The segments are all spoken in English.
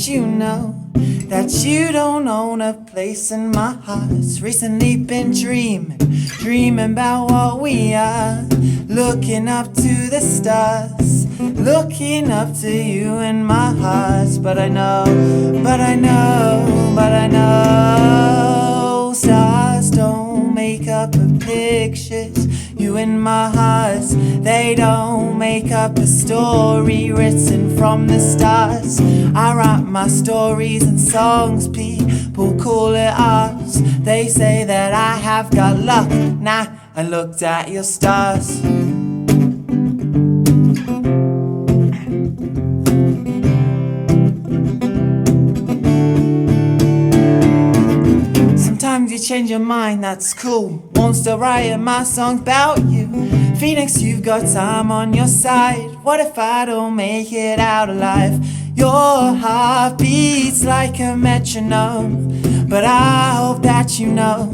that you know that you don't own a place in my heart. Recently been dreaming about what we are. Looking up to the stars, looking up to you in my heart. But I know, stars don't make up the pictures. You in my heart, they don't make up a story written from the stars. I write my stories and songs, people call it art. They say that I have got luck. Nah, I looked at your stars. Sometimes you change your mind, that's cool. Won't still write my song about you. Phoenix, you've got time on your side. What if I don't make it out alive? Your heart beats like a metronome, but I hope that you know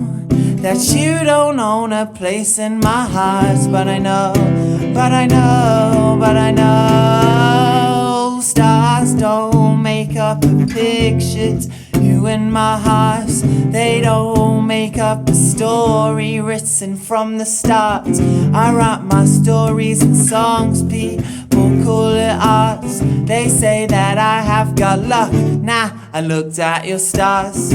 that you don't own a place in my heart. But I know, stars don't make up the pictures. You in my heart, they don't make up a story written from the start. I write my stories and songs, people call it art. They say that I have got luck. Nah, I looked at your stars.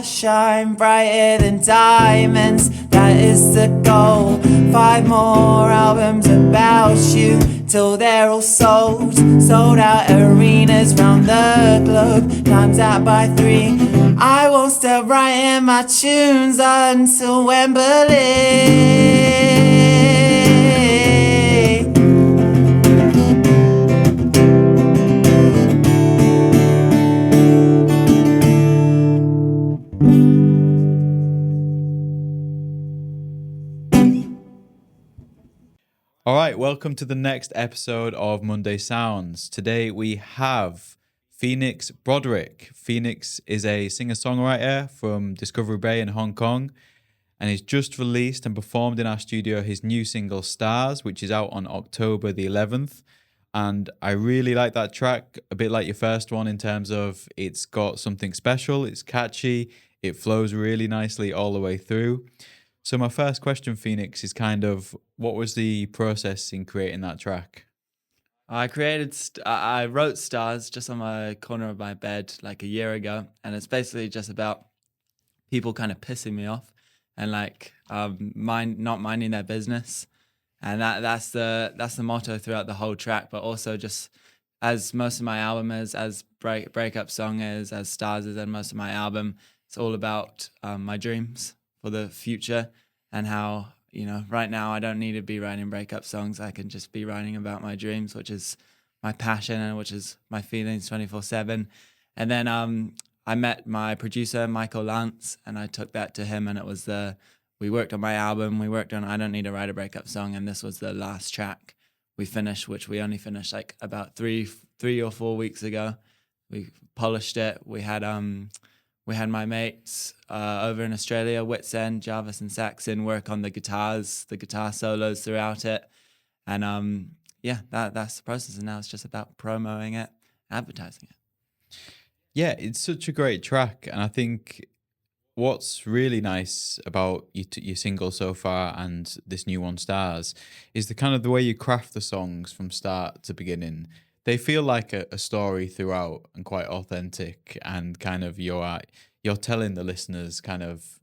Shine brighter than diamonds, that is the goal. 5 more albums about you till they're all sold. Sold out arenas round the globe, times that by 3. I won't stop writing my tunes until Wembley. All right, welcome to the next episode of Munday Sounds. Today we have Phoenix Broderick. Phoenix is a singer-songwriter from Discovery Bay in Hong Kong, and he's just released and performed in our studio his new single Stars, which is out on October the 11th. And I really like that track, a bit like your first one in terms of it's got something special, it's catchy, it flows really nicely all the way through. So my first question, Phoenix, is kind of what was the process in creating that track? I wrote Stars just on my corner of my bed like a year ago, and it's basically just about people kind of pissing me off and like not minding their business, and that's the motto throughout the whole track. But also just as most of my album is, as breakup song is, as Stars is, and most of my album, it's all about my dreams for the future, and how, you know, right now I don't need to be writing breakup songs. I can just be writing about my dreams, which is my passion and which is my feelings 24/7. And then I met my producer, Michael Lance, and I took that to him, and it was we worked on my album, we worked on I Don't Need to Write a Breakup Song, and this was the last track we finished, which we only finished like about three or 4 weeks ago. We polished it. We had my mates over in Australia, Wits End, Jarvis and Saxon, work on the guitar solos throughout it. And that's the process. And now it's just about promoting it, advertising it. Yeah, it's such a great track. And I think what's really nice about your single so far and this new one, Stars, is the kind of the way you craft the songs from start to beginning. They feel like a story throughout and quite authentic, and kind of you're telling the listeners kind of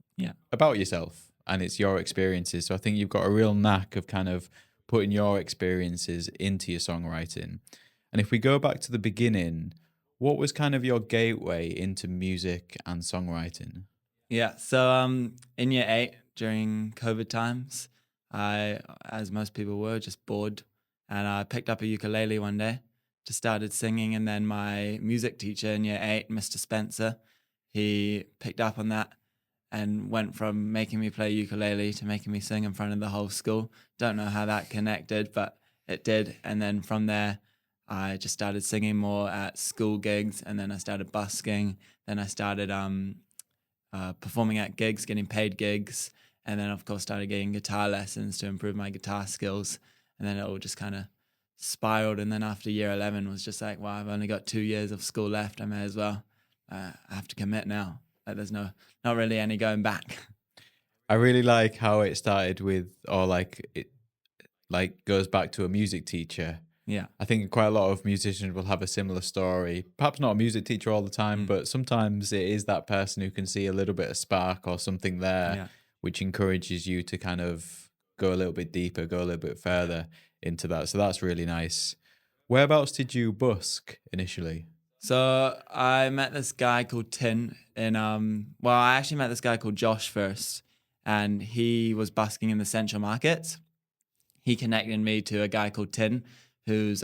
about yourself, and it's your experiences. So I think you've got a real knack of kind of putting your experiences into your songwriting. And if we go back to the beginning, what was kind of your gateway into music and songwriting? Yeah, so in year 8 during COVID times, I, as most people were, just bored, and I picked up a ukulele one day, just started singing, and then my music teacher in year 8, Mr. Spencer, he picked up on that and went from making me play ukulele to making me sing in front of the whole school. Don't know how that connected, but it did. And then from there, I just started singing more at school gigs, and then I started busking. Then I started performing at gigs, getting paid gigs, and then of course started getting guitar lessons to improve my guitar skills. And then it all just kind of spiraled. And then after year 11 was just like, wow, I've only got 2 years of school left. I may as well. I have to commit now. Like there's not really any going back. I really like how it started with, or like it like goes back to a music teacher. Yeah. I think quite a lot of musicians will have a similar story. Perhaps not a music teacher all the time, but sometimes it is that person who can see a little bit of spark or something there, Yeah. which encourages you to kind of go a little bit deeper, go a little bit further into that. So that's really nice. Whereabouts did you busk initially? So I met this guy called Tin in well, I actually met this guy called Josh first, and he was busking in the Central Market. He connected me to a guy called Tin, who's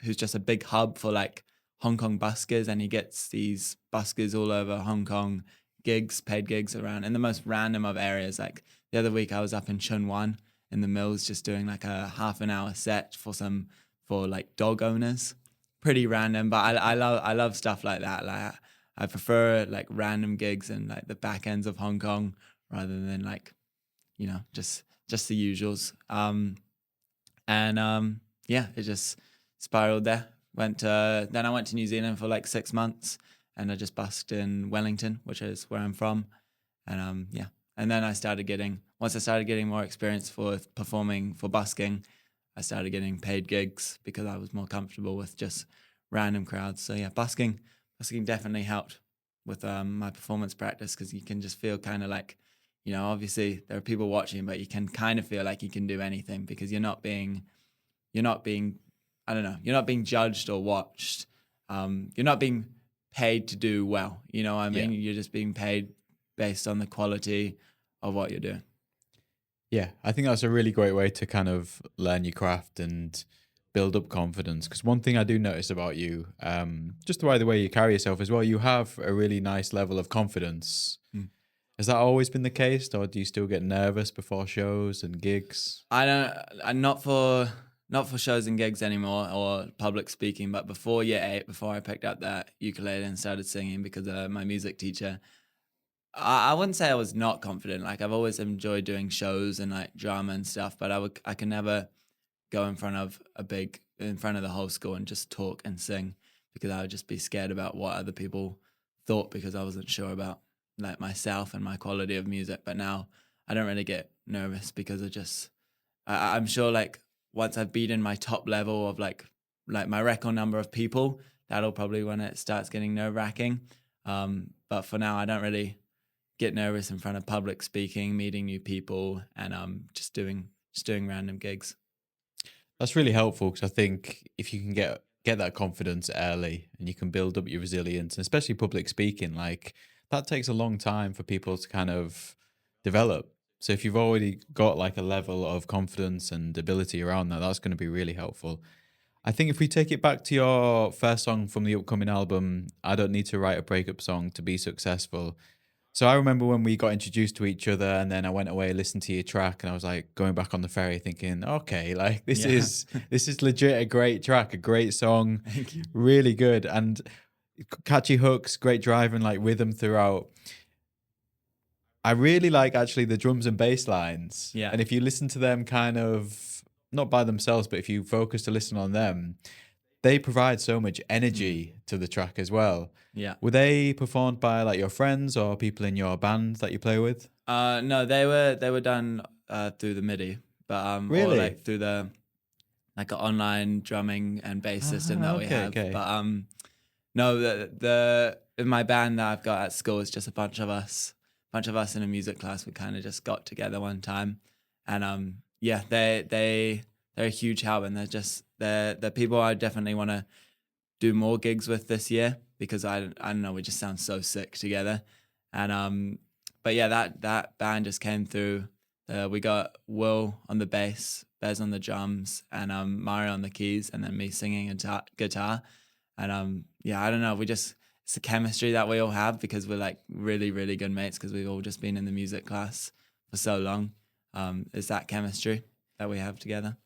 just a big hub for like Hong Kong buskers, and he gets these buskers all over Hong Kong gigs, paid gigs around in the most random of areas. Like the other week I was up in Chun Wan in the mills just doing like a half an hour set for like dog owners. Pretty random, but I love stuff like that. Like I prefer like random gigs in like the back ends of Hong Kong rather than like, just the usuals. Yeah, it just spiraled there. Then I went to New Zealand for like 6 months, and I just busked in Wellington, which is where I'm from. And yeah, and then once I started getting more experience for performing for busking, I started getting paid gigs because I was more comfortable with just random crowds. So yeah, busking definitely helped with my performance practice, because you can just feel kind of like, obviously there are people watching, but you can kind of feel like you can do anything because you're not being, I don't know, you're not being judged or watched. You're not being paid to do well. You know what I mean? Yeah. You're just being paid based on the quality of what you're doing. Yeah, I think that's a really great way to kind of learn your craft and build up confidence. Because one thing I do notice about you, just by the way you carry yourself as well, you have a really nice level of confidence. Mm. Has that always been the case, or do you still get nervous before shows and gigs? I'm not for shows and gigs anymore or public speaking, but before year 8, before I picked up that ukulele and started singing because my music teacher, I wouldn't say I was not confident. Like I've always enjoyed doing shows and like drama and stuff, but I can never go in front of the whole school and just talk and sing, because I would just be scared about what other people thought, because I wasn't sure about like myself and my quality of music. But now I don't really get nervous because I'm sure like once I've beaten my top level of like my record number of people, that'll probably when it starts getting nerve-wracking. But for now, I don't really get nervous in front of public speaking, meeting new people, and just doing random gigs. That's really helpful, because I think if you can get that confidence early and you can build up your resilience, and especially public speaking, like that takes a long time for people to kind of develop. So if you've already got like a level of confidence and ability around that, that's going to be really helpful. I think if we take it back to your first song from the upcoming album, I Don't Need to Write a Breakup Song to Be Successful. So I remember when we got introduced to each other, and then I went away, listened to your track, and I was like going back on the ferry thinking, okay, like this is legit a great track, a great song. Thank you. Really good, and catchy hooks, great drive and like rhythm throughout. I really like actually the drums and bass lines. Yeah. And if you listen to them kind of not by themselves, but if you focus to listen on them, they provide so much energy to the track as well. Yeah. Were they performed by like your friends or people in your band that you play with? No, they were done through the MIDI, but Really? or like through the like an online drumming and bass system that we have. Okay. But no, the in my band that I've got at school is just a bunch of us in a music class. We kind of just got together one time, and yeah, they're a huge help, and they're people I definitely want to do more gigs with this year, because I don't know, we just sound so sick together. And but yeah, that band just came through. We got Will on the bass, Bez on the drums, and Mario on the keys, and then me singing and guitar. And yeah, I don't know, it's the chemistry that we all have because we're like really, really good mates because we've all just been in the music class for so long. It's that chemistry that we have together.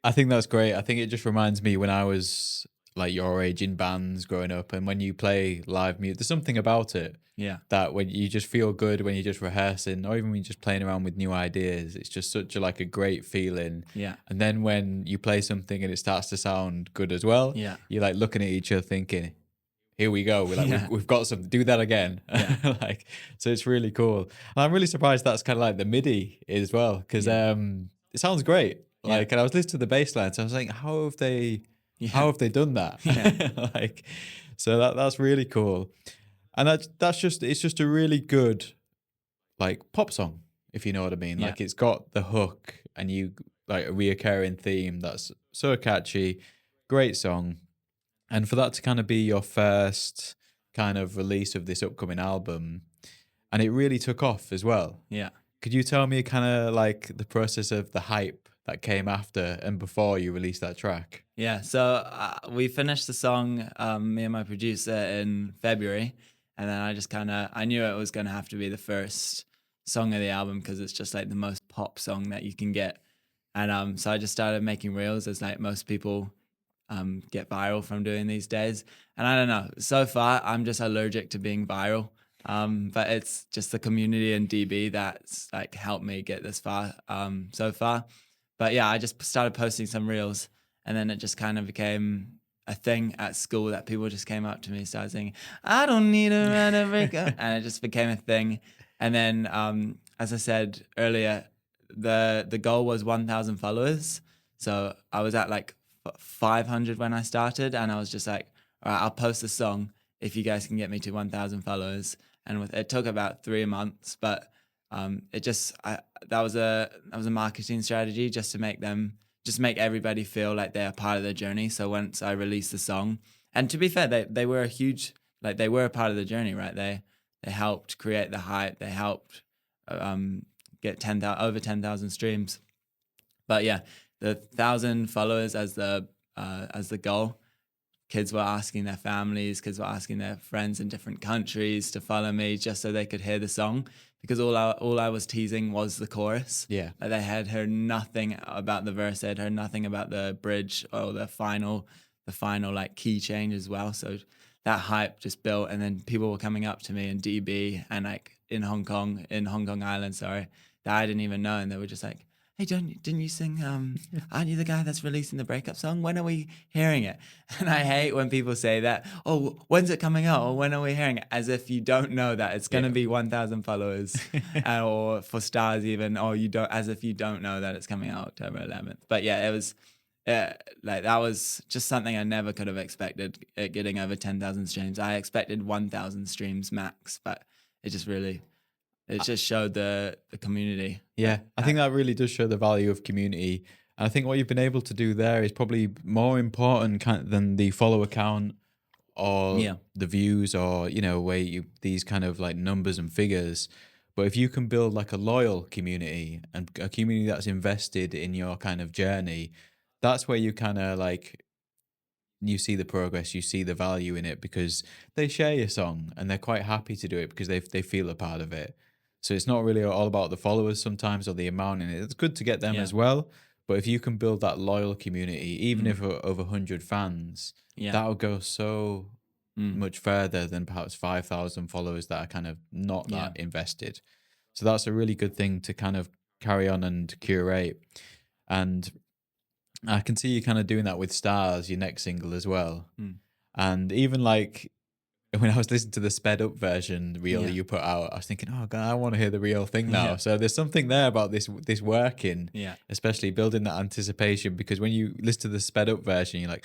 I think that's great. I think it just reminds me when I was like your age in bands growing up, and when you play live music, there's something about it Yeah. that when you just feel good when you're just rehearsing, or even when you're just playing around with new ideas, it's just such a like a great feeling. Yeah. And then when you play something and it starts to sound good as well, Yeah. you're like looking at each other thinking, "Here we go. We're like, Yeah. we've got something. Do that again." Yeah. Like, so it's really cool. And I'm really surprised that's kind of like the MIDI as well, because it sounds great. Yeah. Like, and I was listening to the bass line, so I was like, how have they Yeah. done that? Yeah. Like, so that's really cool. And that's just it's just a really good like pop song, if you know what I mean. Yeah. Like it's got the hook and you like a reoccurring theme that's so catchy, great song. And for that to kind of be your first kind of release of this upcoming album, and it really took off as well. Yeah. Could you tell me kind of like the process of the hype that came after and before you released that track? Yeah, so we finished the song, me and my producer, in February, and then I just I knew it was going to have to be the first song of the album because it's just like the most pop song that you can get. And so I just started making reels as like most people get viral from doing these days. And I don't know, so far I'm just allergic to being viral. But it's just the community in DB that's like helped me get this far so far. But yeah, I just started posting some reels, and then it just kind of became a thing at school that people just came up to me, started saying, "I don't need a run breaker," and it just became a thing. And then, as I said earlier, the goal was 1,000 followers. So I was at like 500 when I started, and I was just like, "All right, I'll post a song if you guys can get me to 1,000 followers." And it took about 3 months, but that was a marketing strategy just to make everybody feel like they are part of the journey. So once I released the song, and to be fair, they were they were a part of the journey, right? They helped create the hype. They helped get over 10,000 streams. But yeah, the 1,000 followers as the goal. Kids were asking their families, kids were asking their friends in different countries to follow me just so they could hear the song, because all I was teasing was the chorus. Yeah. Like they had heard nothing about the verse, they'd heard nothing about the bridge or the final like key change as well. So that hype just built, and then people were coming up to me in DB and like in Hong Kong Island, sorry, that I didn't even know, and they were just like, "Hey, didn't you sing, aren't you the guy that's releasing the breakup song? When are we hearing it?" And I hate when people say that, "Oh, when's it coming out? Or when are we hearing it?" As if you don't know that it's going to be 1,000 followers or for stars even, or as if you don't know that it's coming out October 11th. But yeah, it was like that was just something I never could have expected, it getting over 10,000 streams. I expected 1,000 streams max, but it just showed the community. Yeah, I think that really does show the value of community. And I think what you've been able to do there is probably more important than the follower count or the views, or, you know, these kind of like numbers and figures. But if you can build like a loyal community and a community that's invested in your kind of journey, that's where you kind of like, you see the progress, you see the value in it, because they share your song and they're quite happy to do it because they feel a part of it. So it's not really all about the followers sometimes or the amount in it. It's good to get them as well. But if you can build that loyal community, even if over 100 fans, that'll go so much further than perhaps 5,000 followers that are kind of not that invested. So that's a really good thing to kind of carry on and curate. And I can see you kind of doing that with Stars, your next single as well. And even like when I was listening to the sped up version reel you put out, I was thinking, oh God, I want to hear the real thing now. So there's something there about this working, especially building that anticipation, because when you listen to the sped up version, you're like,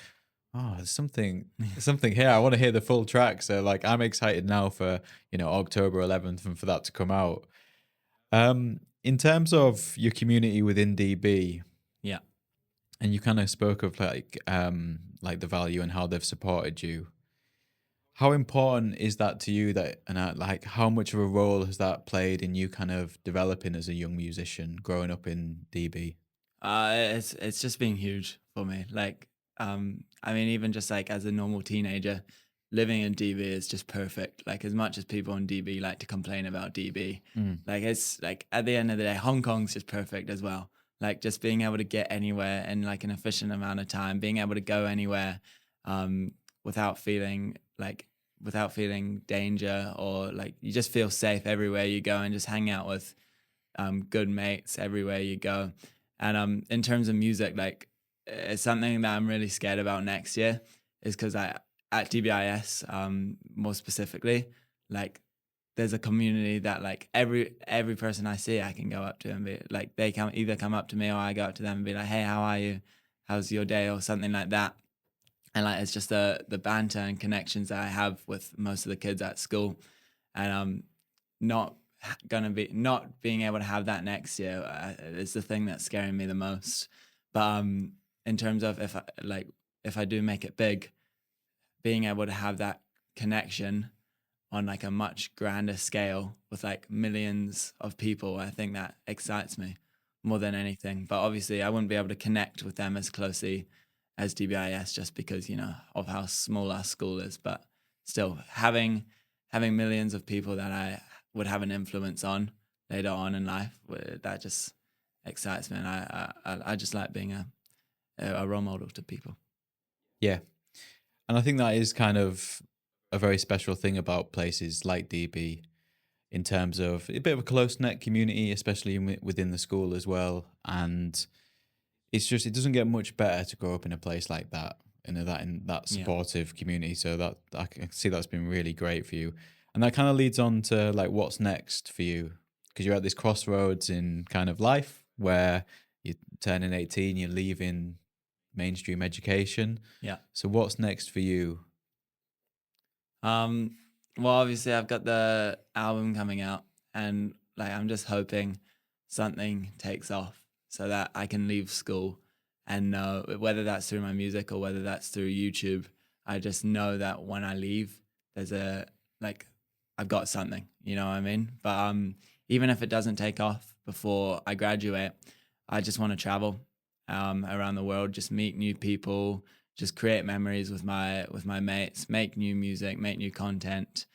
oh, there's something here. I want to hear the full track. So like, I'm excited now for, you know, October 11th and for that to come out. In terms of your community within DB, and you kind of spoke of like the value and how they've supported you. How important is that to you, like how much of a role has that played in you kind of developing as a young musician growing up in DB? It's just been huge for me. Like, I mean, even just like as a normal teenager, living in DB is just perfect. Like, as much as people in DB like to complain about DB, like, it's like at the end of the day, Hong Kong's just perfect as well. Like, just being able to get anywhere in like an efficient amount of time, being able to go anywhere without feeling danger, or like you just feel safe everywhere you go, and just hang out with good mates everywhere you go. And in terms of music, like, it's something that I'm really scared about next year, is because I at DBIS more specifically, like, there's a community that like every person I see I can go up to and be like, they either come up to me or I go up to them and be like, hey, how are you? How's your day? Or something like that. And like, it's just the banter and connections that I have with most of the kids at school, and not being able to have that next year is the thing that's scaring me the most. But in terms of if I do make it big, being able to have that connection on like a much grander scale with like millions of people, I think that excites me more than anything. But obviously I wouldn't be able to connect with them as closely as DBIS, just because, you know, of how small our school is. But still, having millions of people that I would have an influence on later on in life, that just excites me. And I just like being a role model to people. Yeah. And I think that is kind of a very special thing about places like DB, in terms of a bit of a close-knit community, especially within the school as well. And it's just, it doesn't get much better to grow up in a place like that, in that supportive community. So that I can see that's been really great for you. And that kind of leads on to like, what's next for you? Because you're at this crossroads in kind of life where you're turning 18, you're leaving mainstream education. Yeah. So what's next for you? Well, obviously I've got the album coming out, and like, I'm just hoping something takes off so that I can leave school and know, whether that's through my music or whether that's through YouTube, I just know that when I leave, there's I've got something, you know what I mean? But even if it doesn't take off before I graduate, I just want to travel around the world, just meet new people, just create memories with my mates, make new music, make new content.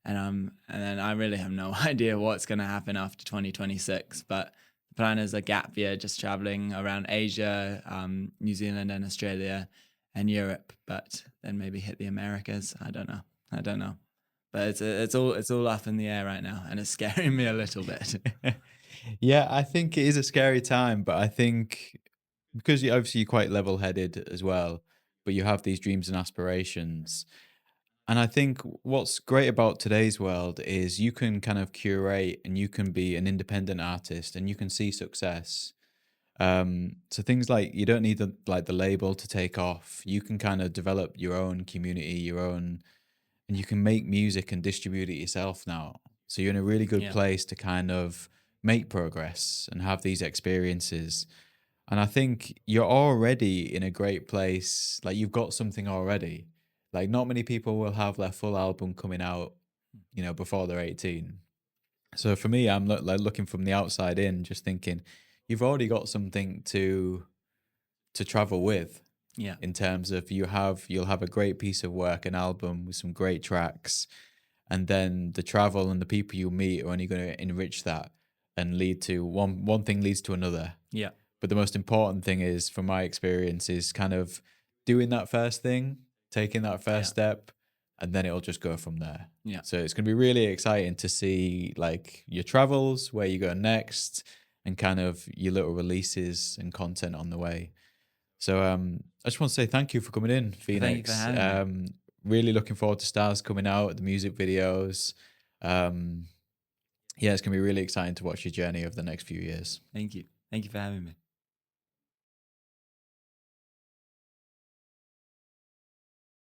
And then I really have no idea what's going to happen after 2026, but the plan is a gap year, just traveling around Asia, New Zealand and Australia and Europe, but then maybe hit the Americas. I don't know. But it's all up in the air right now, and it's scaring me a little bit. Yeah, I think it is a scary time, but I think because you're quite level-headed as well, but you have these dreams and aspirations. And I think what's great about today's world is you can kind of curate and you can be an independent artist and you can see success. So things like, you don't need the label to take off. You can kind of develop your own community, and you can make music and distribute it yourself now. So you're in a really good Yeah. place to kind of make progress and have these experiences. And I think you're already in a great place. Like, you've got something already. Like, not many people will have their full album coming out, before they're 18. So for me, I'm looking from the outside in, just thinking, you've already got something to travel with. Yeah. In terms of you'll have a great piece of work, an album with some great tracks, and then the travel and the people you meet are only going to enrich that and lead to one thing leads to another. Yeah. But the most important thing is, from my experience, is kind of doing that first thing, taking that first step, and then it'll just go from there. Yeah. So it's going to be really exciting to see like your travels, where you go next, and kind of your little releases and content on the way. So I just want to say thank you for coming in, Phoenix. Thank you for having me. Really looking forward to Stars coming out, the music videos. Yeah, it's going to be really exciting to watch your journey over the next few years. Thank you for having me.